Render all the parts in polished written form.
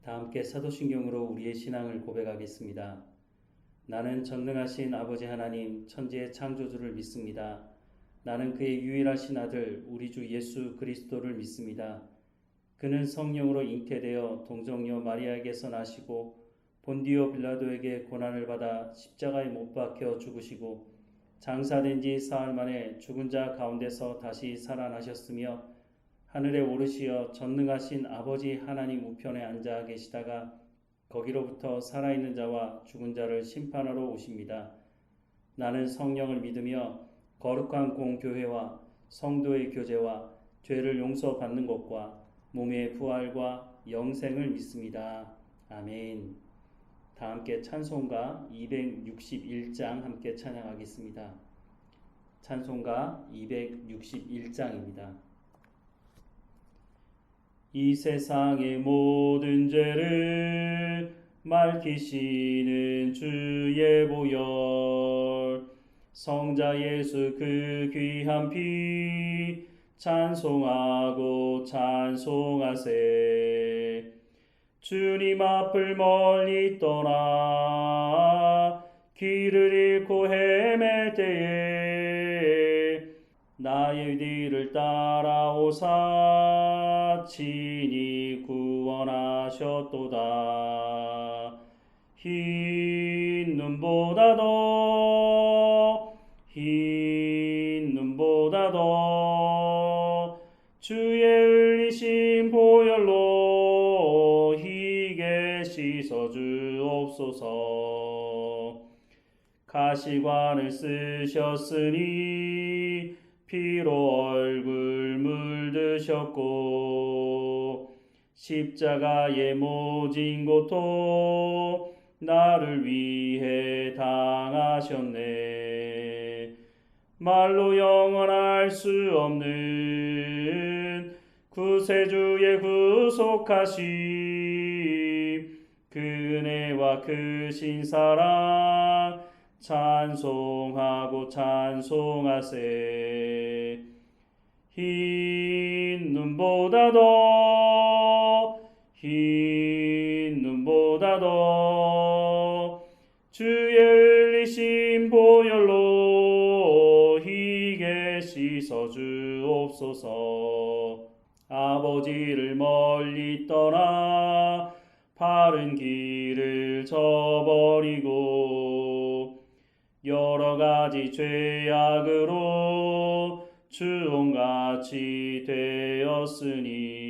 다 함께 사도신경으로 우리의 신앙을 고백하겠습니다. 나는 전능하신 아버지 하나님 천지의 창조주를 믿습니다. 나는 그의 유일하신 아들 우리 주 예수 그리스도를 믿습니다. 그는 성령으로 잉태되어 동정녀 마리아에게서 나시고 본디오 빌라도에게 고난을 받아 십자가에 못 박혀 죽으시고 장사된 지 사흘 만에 죽은 자 가운데서 다시 살아나셨으며 하늘에 오르시어 전능하신 아버지 하나님 우편에 앉아 계시다가 거기로부터 살아있는 자와 죽은 자를 심판하러 오십니다. 나는 성령을 믿으며 거룩한 공교회와 성도의 교제와 죄를 용서받는 것과 몸의 부활과 영생을 믿습니다. 아멘. 다 함께 찬송가 261장 함께 찬양하겠습니다. 찬송가 261장입니다. 이 세상의 모든 죄를 맑히시는 주의 보혈 성자 예수 그 귀한 피 찬송하고 찬송하세. 주님 앞을 멀리 떠나 길을 잃고 헤맬 때에 나의 뒤를 따라오사 친히 구원하셨도다. 흰 눈보다 더 주의 흘리신 보혈로 희게 씻어주옵소서. 가시관을 쓰셨으니 피로 얼굴 물드셨고 십자가의 모진 고통 나를 위해 당하셨네. 말로 영원할 수 없는 구세주의 구속하심 그 은혜와 크신 사랑 찬송하고 찬송하세. 흰 눈보다 더 주의 흘리신 보혈로 희게 씻어주옵소서. 아버지를 멀리 떠나 바른 길을 저버리고 여러 가지 죄악으로 주홍같이 되었으니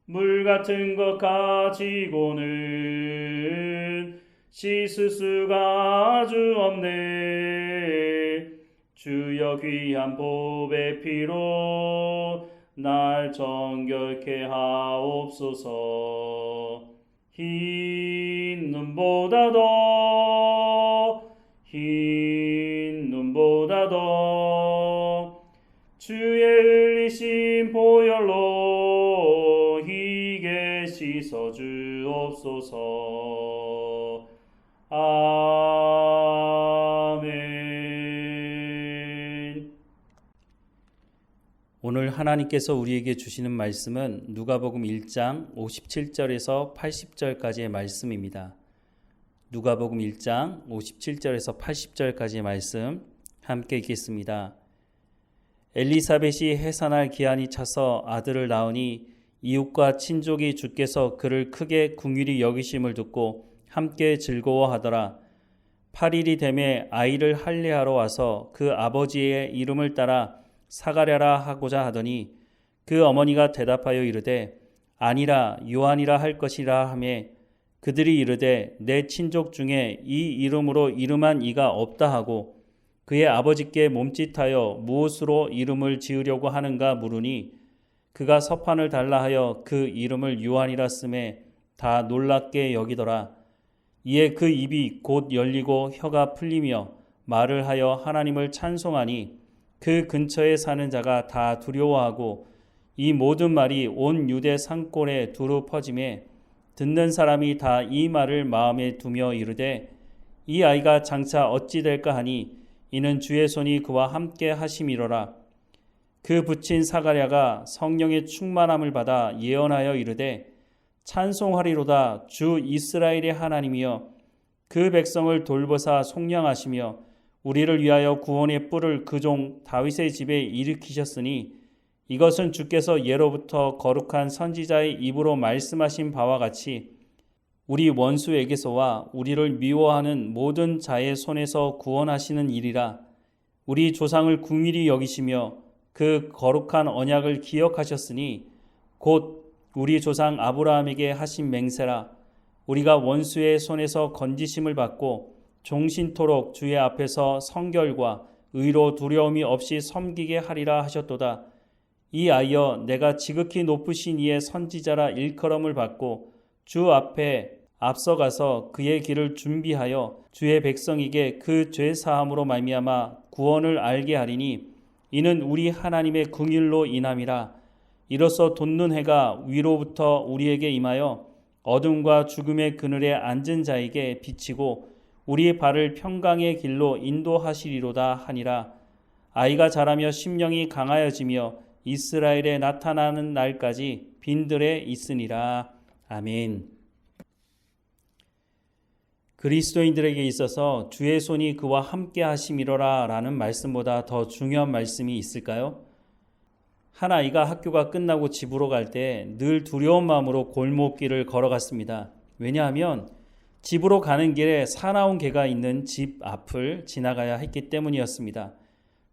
물 같은 것 가지고는 씻을 수가 아주 없네. 주여 귀한 보배 피로 날 정결케 하옵소서. 흰 눈보다 더 주의 흘리신 보혈로 희게 씻어주옵소서. 아멘. 오늘 하나님께서 우리에게 주시는 말씀은 누가복음 1장 57절에서 80절까지의 말씀입니다. 누가복음 1장 57절에서 80절까지의 말씀 함께 읽겠습니다. 엘리사벳이 해산할 기한이 차서 아들을 낳으니 이웃과 친족이 주께서 그를 크게 긍휼히 여기심을 듣고 함께 즐거워하더라. 8일이 되매 아이를 할례하러 와서 그 아버지의 이름을 따라 사가랴라 하고자 하더니 그 어머니가 대답하여 이르되 아니라 요한이라 할 것이라 하매 그들이 이르되 내 친족 중에 이 이름으로 이름한 이가 없다 하고 그의 아버지께 몸짓하여 무엇으로 이름을 지으려고 하는가 물으니 그가 서판을 달라 하여 그 이름을 요한이라 쓰매 다 놀랍게 여기더라. 이에 그 입이 곧 열리고 혀가 풀리며 말을 하여 하나님을 찬송하니 그 근처에 사는 자가 다 두려워하고 이 모든 말이 온 유대 산골에 두루 퍼지매 듣는 사람이 다 이 말을 마음에 두며 이르되 이 아이가 장차 어찌 될까 하니 이는 주의 손이 그와 함께 하심이로라. 그 부친 사가랴가 성령의 충만함을 받아 예언하여 이르되 찬송하리로다. 주 이스라엘의 하나님이여 그 백성을 돌보사 속량하시며 우리를 위하여 구원의 뿔을 그 종 다윗의 집에 일으키셨으니 이것은 주께서 예로부터 거룩한 선지자의 입으로 말씀하신 바와 같이 우리 원수에게서와 우리를 미워하는 모든 자의 손에서 구원하시는 일이라. 우리 조상을 긍휼히 여기시며 그 거룩한 언약을 기억하셨으니 곧 우리 조상 아브라함에게 하신 맹세라. 우리가 원수의 손에서 건지심을 받고 종신토록 주의 앞에서 성결과 의로 두려움이 없이 섬기게 하리라 하셨도다. 이하여 내가 지극히 높으신 이의 선지자라 일컬음을 받고 주 앞에 앞서가서 그의 길을 준비하여 주의 백성에게 그 죄 사함으로 말미암아 구원을 알게 하리니 이는 우리 하나님의 긍휼로 인함이라. 이로써 돋는 해가 위로부터 우리에게 임하여 어둠과 죽음의 그늘에 앉은 자에게 비치고 우리 발을 평강의 길로 인도하시리로다 하니라. 아이가 자라며 심령이 강하여지며 이스라엘에 나타나는 날까지 빈들에 있으니라. 아멘. 그리스도인들에게 있어서 주의 손이 그와 함께 하심이로라 라는 말씀보다 더 중요한 말씀이 있을까요? 한 아이가 학교가 끝나고 집으로 갈 때 늘 두려운 마음으로 골목길을 걸어갔습니다. 왜냐하면 집으로 가는 길에 사나운 개가 있는 집 앞을 지나가야 했기 때문이었습니다.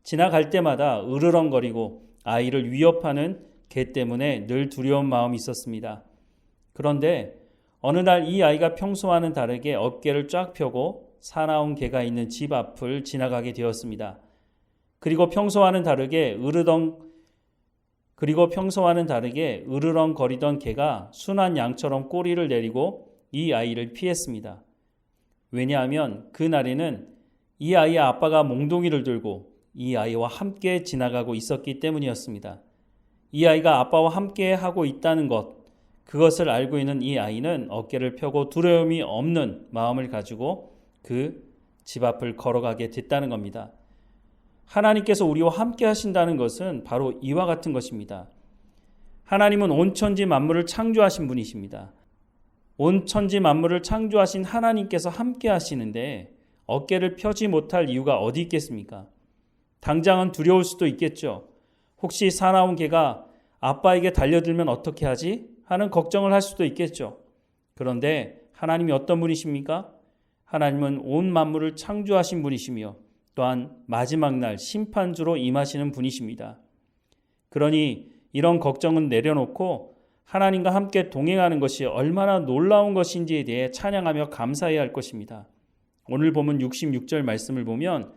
지나갈 때마다 으르렁거리고 아이를 위협하는 개 때문에 늘 두려운 마음이 있었습니다. 그런데 어느 날 이 아이가 평소와는 다르게 어깨를 쫙 펴고 사나운 개가 있는 집 앞을 지나가게 되었습니다. 그리고 평소와는 다르게 으르렁거리던 개가 순한 양처럼 꼬리를 내리고 이 아이를 피했습니다. 왜냐하면 그날에는 이 아이의 아빠가 몽둥이를 들고 이 아이와 함께 지나가고 있었기 때문이었습니다. 이 아이가 아빠와 함께 하고 있다는 그것을 알고 있는 이 아이는 어깨를 펴고 두려움이 없는 마음을 가지고 그 집 앞을 걸어가게 됐다는 겁니다. 하나님께서 우리와 함께 하신다는 것은 바로 이와 같은 것입니다. 하나님은 온 천지 만물을 창조하신 분이십니다. 온 천지 만물을 창조하신 하나님께서 함께 하시는데 어깨를 펴지 못할 이유가 어디 있겠습니까? 당장은 두려울 수도 있겠죠. 혹시 사나운 개가 아빠에게 달려들면 어떻게 하지? 하는 걱정을 할 수도 있겠죠. 그런데 하나님이 어떤 분이십니까? 하나님은 온 만물을 창조하신 분이시며 또한 마지막 날 심판주로 임하시는 분이십니다. 그러니 이런 걱정은 내려놓고 하나님과 함께 동행하는 것이 얼마나 놀라운 것인지에 대해 찬양하며 감사해야 할 것입니다. 오늘 보면 66절 말씀을 보면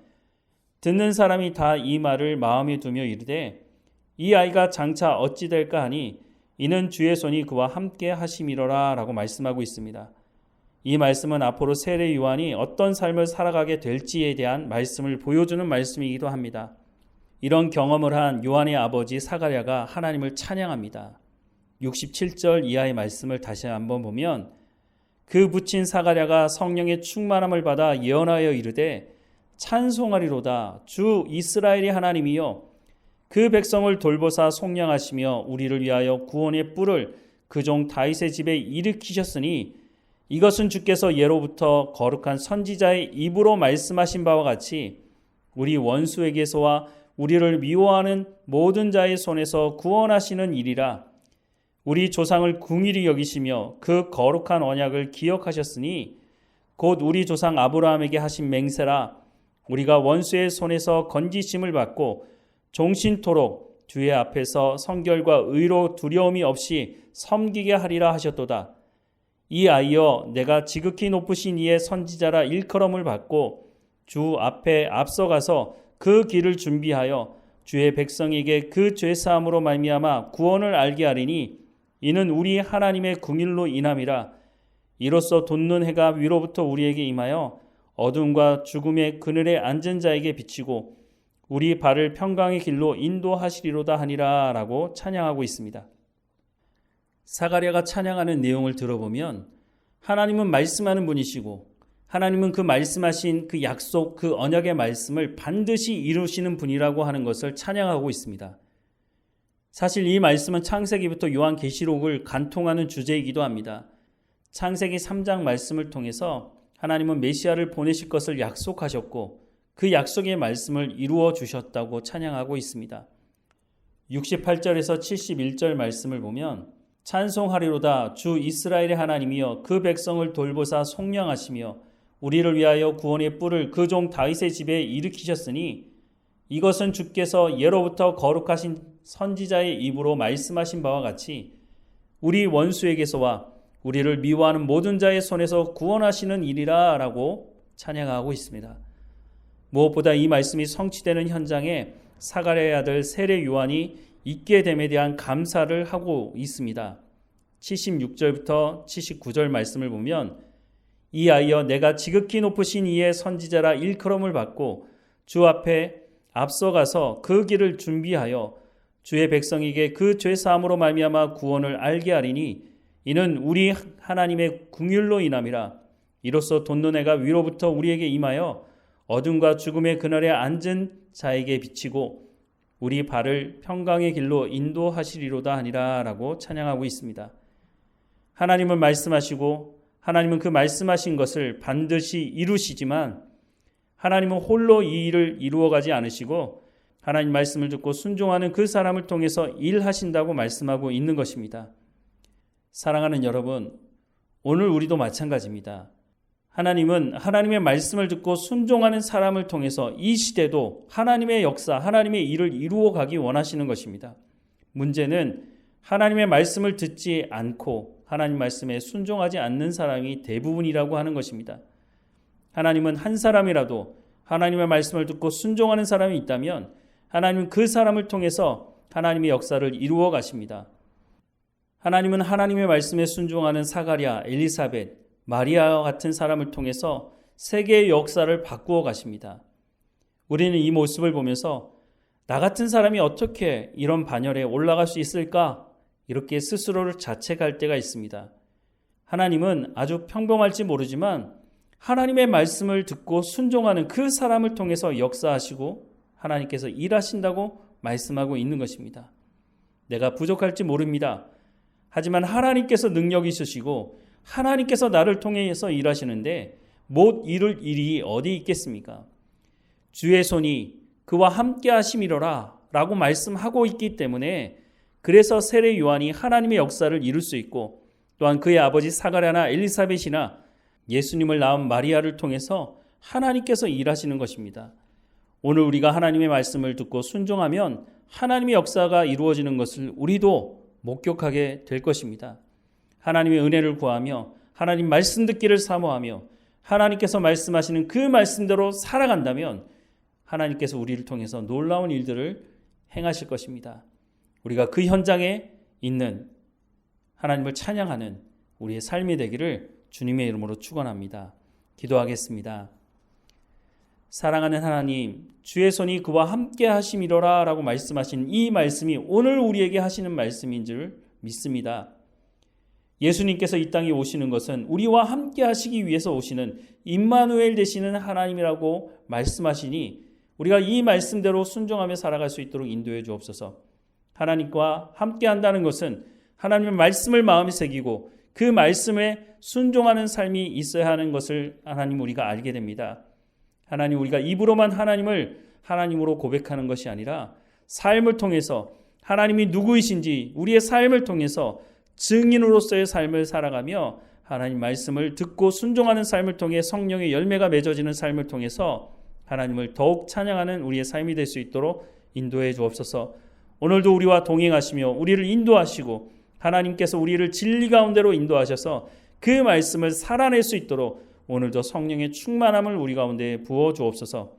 듣는 사람이 다 이 말을 마음에 두며 이르되 이 아이가 장차 어찌 될까 하니 이는 주의 손이 그와 함께 하심이로라 라고 말씀하고 있습니다. 이 말씀은 앞으로 세례 요한이 어떤 삶을 살아가게 될지에 대한 말씀을 보여주는 말씀이기도 합니다. 이런 경험을 한 요한의 아버지 사가랴가 하나님을 찬양합니다. 67절 이하의 말씀을 다시 한번 보면 그 붙인 사가랴가 성령의 충만함을 받아 예언하여 이르되 찬송하리로다. 주 이스라엘의 하나님이여 그 백성을 돌보사 속량하시며 우리를 위하여 구원의 뿔을 그 종 다윗의 집에 일으키셨으니 이것은 주께서 예로부터 거룩한 선지자의 입으로 말씀하신 바와 같이 우리 원수에게서와 우리를 미워하는 모든 자의 손에서 구원하시는 일이라. 우리 조상을 긍휼히 여기시며 그 거룩한 언약을 기억하셨으니 곧 우리 조상 아브라함에게 하신 맹세라. 우리가 원수의 손에서 건지심을 받고 종신토록 주의 앞에서 성결과 의로 두려움이 없이 섬기게 하리라 하셨도다. 이하여 내가 지극히 높으신 이의 선지자라 일컬음을 받고 주 앞에 앞서가서 그 길을 준비하여 주의 백성에게 그 죄사함으로 말미암아 구원을 알게 하리니 이는 우리 하나님의 긍휼로 인함이라. 이로써 돋는 해가 위로부터 우리에게 임하여 어둠과 죽음의 그늘에 앉은 자에게 비치고 우리 발을 평강의 길로 인도하시리로다 하니라 라고 찬양하고 있습니다. 사가랴가 찬양하는 내용을 들어보면 하나님은 말씀하는 분이시고 하나님은 그 말씀하신 그 약속, 그 언약의 말씀을 반드시 이루시는 분이라고 하는 것을 찬양하고 있습니다. 사실 이 말씀은 창세기부터 요한계시록을 관통하는 주제이기도 합니다. 창세기 3장 말씀을 통해서 하나님은 메시아를 보내실 것을 약속하셨고 그 약속의 말씀을 이루어 주셨다고 찬양하고 있습니다. 68절에서 71절 말씀을 보면 찬송하리로다 주 이스라엘의 하나님이여 그 백성을 돌보사 속량하시며 우리를 위하여 구원의 뿔을 그 종 다윗의 집에 일으키셨으니 이것은 주께서 예로부터 거룩하신 선지자의 입으로 말씀하신 바와 같이 우리 원수에게서와 우리를 미워하는 모든 자의 손에서 구원하시는 일이라 라고 찬양하고 있습니다. 무엇보다 이 말씀이 성취되는 현장에 사가랴의 아들 세례 요한이 있게 됨에 대한 감사를 하고 있습니다. 76절부터 79절 말씀을 보면 이 아이여 내가 지극히 높으신 이의 선지자라 일컬음을 받고 주 앞에 앞서가서 그 길을 준비하여 주의 백성에게 그 죄사함으로 말미암아 구원을 알게 하리니 이는 우리 하나님의 긍휼로 인함이라. 이로써 돈노네가 위로부터 우리에게 임하여 어둠과 죽음의 그날에 앉은 자에게 비치고 우리 발을 평강의 길로 인도하시리로다 하니라 라고 찬양하고 있습니다. 하나님은 말씀하시고 하나님은 그 말씀하신 것을 반드시 이루시지만 하나님은 홀로 이 일을 이루어가지 않으시고 하나님 말씀을 듣고 순종하는 그 사람을 통해서 일하신다고 말씀하고 있는 것입니다. 사랑하는 여러분, 오늘 우리도 마찬가지입니다. 하나님은 하나님의 말씀을 듣고 순종하는 사람을 통해서 이 시대도 하나님의 역사, 하나님의 일을 이루어 가기 원하시는 것입니다. 문제는 하나님의 말씀을 듣지 않고 하나님 말씀에 순종하지 않는 사람이 대부분이라고 하는 것입니다. 하나님은 한 사람이라도 하나님의 말씀을 듣고 순종하는 사람이 있다면 하나님은 그 사람을 통해서 하나님의 역사를 이루어 가십니다. 하나님은 하나님의 말씀에 순종하는 사가랴, 엘리사벳, 마리아와 같은 사람을 통해서 세계의 역사를 바꾸어 가십니다. 우리는 이 모습을 보면서 나 같은 사람이 어떻게 이런 반열에 올라갈 수 있을까? 이렇게 스스로를 자책할 때가 있습니다. 하나님은 아주 평범할지 모르지만 하나님의 말씀을 듣고 순종하는 그 사람을 통해서 역사하시고 하나님께서 일하신다고 말씀하고 있는 것입니다. 내가 부족할지 모릅니다. 하지만 하나님께서 능력이 있으시고 하나님께서 나를 통해서 일하시는데 못 이룰 일이 어디 있겠습니까? 주의 손이 그와 함께 하심이로라 라고 말씀하고 있기 때문에 그래서 세례 요한이 하나님의 역사를 이룰 수 있고 또한 그의 아버지 사가랴나 엘리사벳이나 예수님을 낳은 마리아를 통해서 하나님께서 일하시는 것입니다. 오늘 우리가 하나님의 말씀을 듣고 순종하면 하나님의 역사가 이루어지는 것을 우리도 목격하게 될 것입니다. 하나님의 은혜를 구하며 하나님 말씀 듣기를 사모하며 하나님께서 말씀하시는 그 말씀대로 살아간다면 하나님께서 우리를 통해서 놀라운 일들을 행하실 것입니다. 우리가 그 현장에 있는 하나님을 찬양하는 우리의 삶이 되기를 주님의 이름으로 축원합니다. 기도하겠습니다. 사랑하는 하나님, 주의 손이 그와 함께 하심이로라 라고 말씀하신 이 말씀이 오늘 우리에게 하시는 말씀인 줄 믿습니다. 예수님께서 이 땅에 오시는 것은 우리와 함께 하시기 위해서 오시는 임마누엘 되시는 하나님이라고 말씀하시니 우리가 이 말씀대로 순종하며 살아갈 수 있도록 인도해 주옵소서. 하나님과 함께 한다는 것은 하나님의 말씀을 마음에 새기고 그 말씀에 순종하는 삶이 있어야 하는 것을 하나님 우리가 알게 됩니다. 하나님, 우리가 입으로만 하나님을 하나님으로 고백하는 것이 아니라 삶을 통해서 하나님이 누구이신지 우리의 삶을 통해서 증인으로서의 삶을 살아가며 하나님 말씀을 듣고 순종하는 삶을 통해 성령의 열매가 맺어지는 삶을 통해서 하나님을 더욱 찬양하는 우리의 삶이 될 수 있도록 인도해 주옵소서. 오늘도 우리와 동행하시며 우리를 인도하시고 하나님께서 우리를 진리 가운데로 인도하셔서 그 말씀을 살아낼 수 있도록 오늘도 성령의 충만함을 우리 가운데 부어 주옵소서.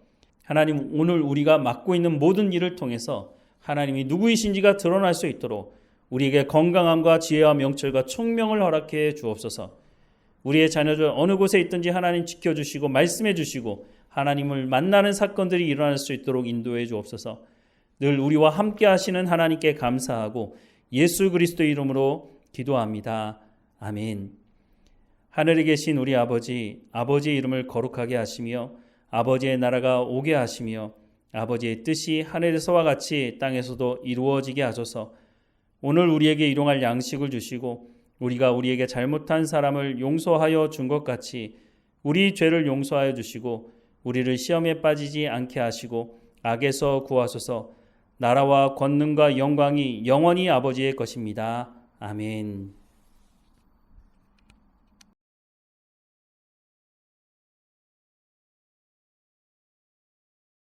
하나님, 오늘 우리가 맡고 있는 모든 일을 통해서 하나님이 누구이신지가 드러날 수 있도록 우리에게 건강함과 지혜와 명철과 총명을 허락해 주옵소서. 우리의 자녀들 어느 곳에 있든지 하나님 지켜주시고 말씀해 주시고 하나님을 만나는 사건들이 일어날 수 있도록 인도해 주옵소서. 늘 우리와 함께 하시는 하나님께 감사하고 예수 그리스도의 이름으로 기도합니다. 아멘. 하늘에 계신 우리 아버지, 아버지의 이름을 거룩하게 하시며 아버지의 나라가 오게 하시며 아버지의 뜻이 하늘에서와 같이 땅에서도 이루어지게 하소서. 오늘 우리에게 일용할 양식을 주시고 우리가 우리에게 잘못한 사람을 용서하여 준 것 같이 우리 죄를 용서하여 주시고 우리를 시험에 빠지지 않게 하시고 악에서 구하소서. 나라와 권능과 영광이 영원히 아버지의 것입니다. 아멘.